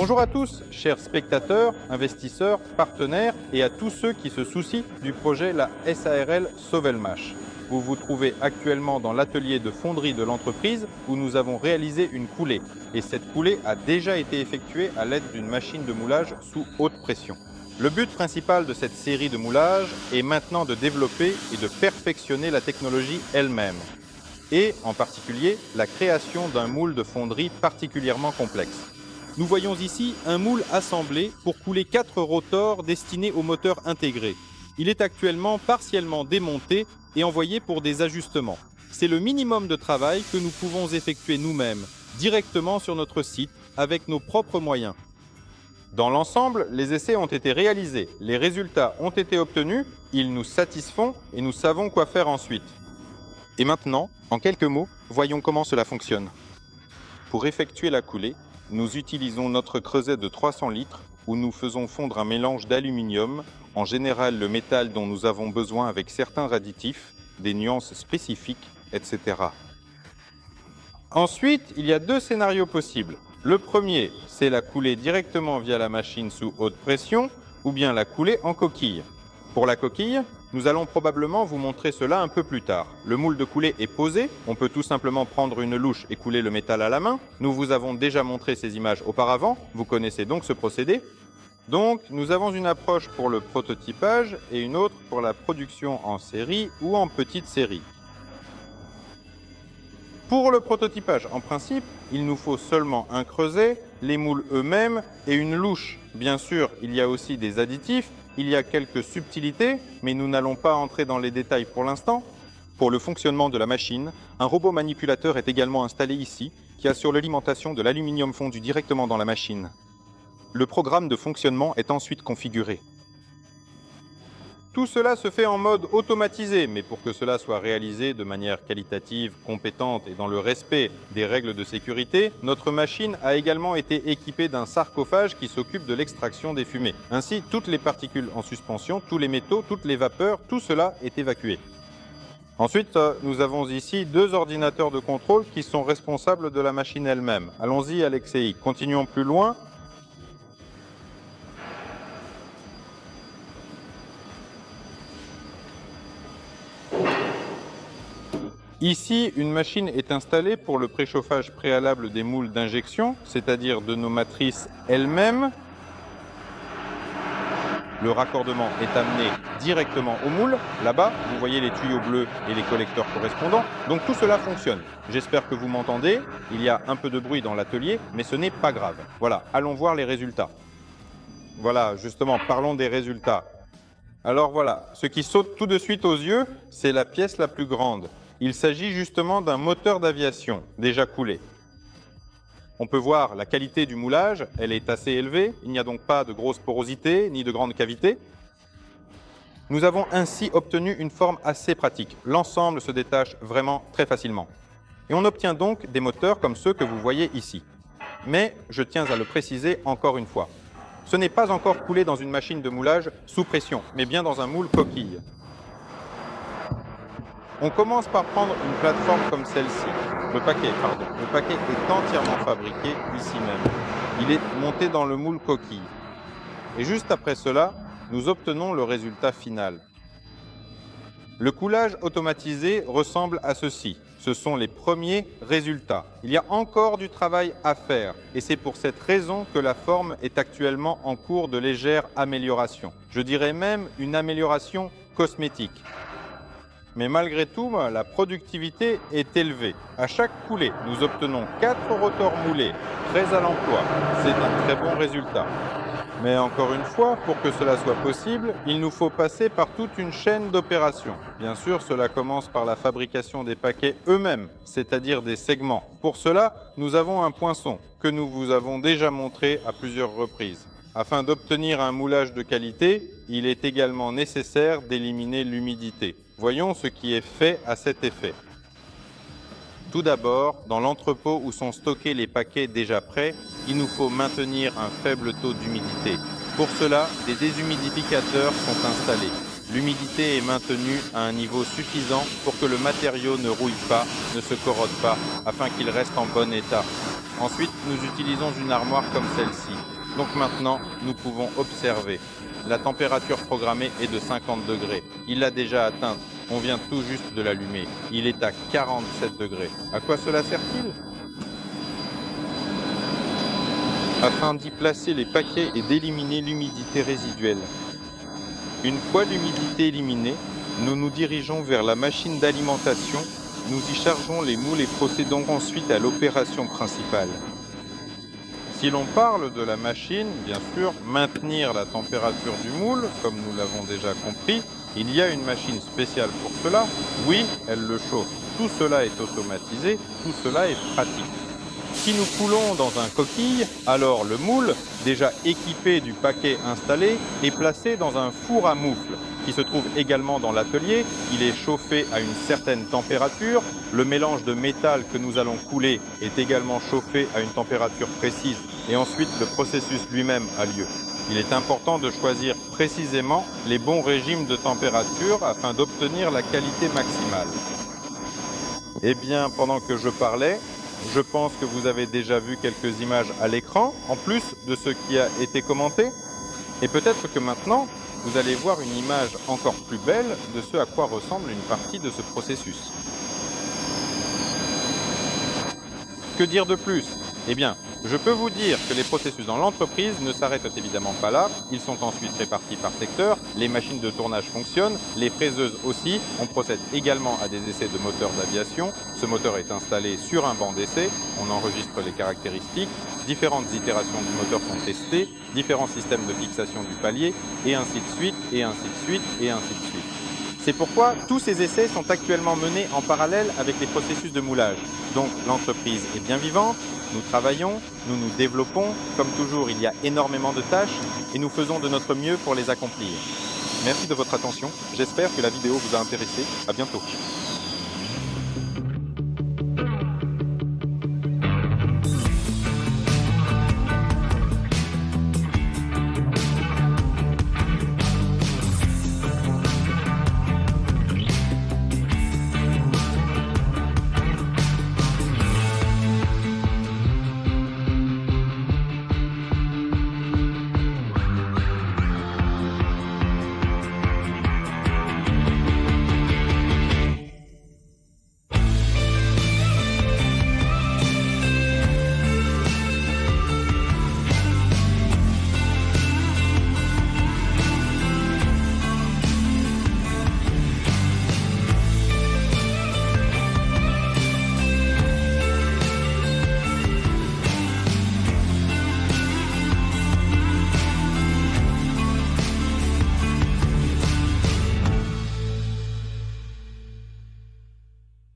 Bonjour à tous, chers spectateurs, investisseurs, partenaires et à tous ceux qui se soucient du projet la SARL Sovelmash. Vous vous trouvez actuellement dans l'atelier de fonderie de l'entreprise où nous avons réalisé une coulée. Et cette coulée a déjà été effectuée à l'aide d'une machine de moulage sous haute pression. Le but principal de cette série de moulages est maintenant de développer et de perfectionner la technologie elle-même. Et, en particulier, la création d'un moule de fonderie particulièrement complexe. Nous voyons ici un moule assemblé pour couler 4 rotors destinés au moteur intégré. Il est actuellement partiellement démonté et envoyé pour des ajustements. C'est le minimum de travail que nous pouvons effectuer nous-mêmes, directement sur notre site, avec nos propres moyens. Dans l'ensemble, les essais ont été réalisés, les résultats ont été obtenus, ils nous satisfont et nous savons quoi faire ensuite. Et maintenant, en quelques mots, voyons comment cela fonctionne. Pour effectuer la coulée, nous utilisons notre creuset de 300 litres où nous faisons fondre un mélange d'aluminium, en général le métal dont nous avons besoin avec certains additifs, des nuances spécifiques, etc. Ensuite, il y a 2 scénarios possibles. Le premier, c'est la coulée directement via la machine sous haute pression ou bien la coulée en coquille. Pour la coquille, nous allons probablement vous montrer cela un peu plus tard. Le moule de coulée est posé, on peut tout simplement prendre une louche et couler le métal à la main. Nous vous avons déjà montré ces images auparavant, vous connaissez donc ce procédé. Donc, nous avons une approche pour le prototypage et une autre pour la production en série ou en petite série. Pour le prototypage, en principe, il nous faut seulement un creuset, les moules eux-mêmes et une louche. Bien sûr, il y a aussi des additifs, il y a quelques subtilités, mais nous n'allons pas entrer dans les détails pour l'instant. Pour le fonctionnement de la machine, un robot manipulateur est également installé ici, qui assure l'alimentation de l'aluminium fondu directement dans la machine. Le programme de fonctionnement est ensuite configuré. Tout cela se fait en mode automatisé, mais pour que cela soit réalisé de manière qualitative, compétente et dans le respect des règles de sécurité, notre machine a également été équipée d'un sarcophage qui s'occupe de l'extraction des fumées. Ainsi, toutes les particules en suspension, tous les métaux, toutes les vapeurs, tout cela est évacué. Ensuite, nous avons ici 2 ordinateurs de contrôle qui sont responsables de la machine elle-même. Allons-y, Alexei, continuons plus loin. Ici, une machine est installée pour le préchauffage préalable des moules d'injection, c'est-à-dire de nos matrices elles-mêmes. Le raccordement est amené directement au moule. Là-bas, vous voyez les tuyaux bleus et les collecteurs correspondants. Donc tout cela fonctionne. J'espère que vous m'entendez. Il y a un peu de bruit dans l'atelier, mais ce n'est pas grave. Voilà, allons voir les résultats. Voilà, justement, parlons des résultats. Alors voilà, ce qui saute tout de suite aux yeux, c'est la pièce la plus grande. Il s'agit justement d'un moteur d'aviation, déjà coulé. On peut voir la qualité du moulage, elle est assez élevée, il n'y a donc pas de grosse porosité ni de grande cavité. Nous avons ainsi obtenu une forme assez pratique. L'ensemble se détache vraiment très facilement. Et on obtient donc des moteurs comme ceux que vous voyez ici. Mais je tiens à le préciser encore une fois. Ce n'est pas encore coulé dans une machine de moulage sous pression, mais bien dans un moule coquille. On commence par prendre une plateforme comme celle-ci. Le paquet est entièrement fabriqué ici même. Il est monté dans le moule coquille. Et juste après cela, nous obtenons le résultat final. Le coulage automatisé ressemble à ceci. Ce sont les premiers résultats. Il y a encore du travail à faire et c'est pour cette raison que la forme est actuellement en cours de légère amélioration. Je dirais même une amélioration cosmétique. Mais malgré tout, la productivité est élevée. À chaque coulée, nous obtenons 4 rotors moulés, très à l'emploi. C'est un très bon résultat. Mais encore une fois, pour que cela soit possible, il nous faut passer par toute une chaîne d'opérations. Bien sûr, cela commence par la fabrication des paquets eux-mêmes, c'est-à-dire des segments. Pour cela, nous avons un poinçon que nous vous avons déjà montré à plusieurs reprises. Afin d'obtenir un moulage de qualité, il est également nécessaire d'éliminer l'humidité. Voyons ce qui est fait à cet effet. Tout d'abord, dans l'entrepôt où sont stockés les paquets déjà prêts, il nous faut maintenir un faible taux d'humidité. Pour cela, des déshumidificateurs sont installés. L'humidité est maintenue à un niveau suffisant pour que le matériau ne rouille pas, ne se corrode pas, afin qu'il reste en bon état. Ensuite, nous utilisons une armoire comme celle-ci. Donc maintenant, nous pouvons observer. La température programmée est de 50 degrés. Il l'a déjà atteinte. On vient tout juste de l'allumer. Il est à 47 degrés. À quoi cela sert-il? Afin d'y placer les paquets et d'éliminer l'humidité résiduelle. Une fois l'humidité éliminée, nous nous dirigeons vers la machine d'alimentation. Nous y chargeons les moules et procédons ensuite à l'opération principale. Si l'on parle de la machine, bien sûr, maintenir la température du moule, comme nous l'avons déjà compris, il y a une machine spéciale pour cela. Oui, elle le chauffe. Tout cela est automatisé, tout cela est pratique. Si nous coulons dans un coquille, alors le moule, déjà équipé du paquet installé, est placé dans un four à moufle qui se trouve également dans l'atelier. Il est chauffé à une certaine température. Le mélange de métal que nous allons couler est également chauffé à une température précise et ensuite le processus lui-même a lieu. Il est important de choisir précisément les bons régimes de température afin d'obtenir la qualité maximale. Eh bien, pendant que je parlais, je pense que vous avez déjà vu quelques images à l'écran, en plus de ce qui a été commenté. Et peut-être que maintenant, vous allez voir une image encore plus belle de ce à quoi ressemble une partie de ce processus. Que dire de plus? Eh bien, je peux vous dire que les processus dans l'entreprise ne s'arrêtent évidemment pas là. Ils sont ensuite répartis par secteur. Les machines de tournage fonctionnent, les fraiseuses aussi. On procède également à des essais de moteurs d'aviation. Ce moteur est installé sur un banc d'essai. On enregistre les caractéristiques. Différentes itérations du moteur sont testées. Différents systèmes de fixation du palier, et ainsi de suite, et ainsi de suite, et ainsi de suite. C'est pourquoi tous ces essais sont actuellement menés en parallèle avec les processus de moulage. Donc l'entreprise est bien vivante, nous travaillons, nous nous développons. Comme toujours, il y a énormément de tâches et nous faisons de notre mieux pour les accomplir. Merci de votre attention. J'espère que la vidéo vous a intéressé. À bientôt.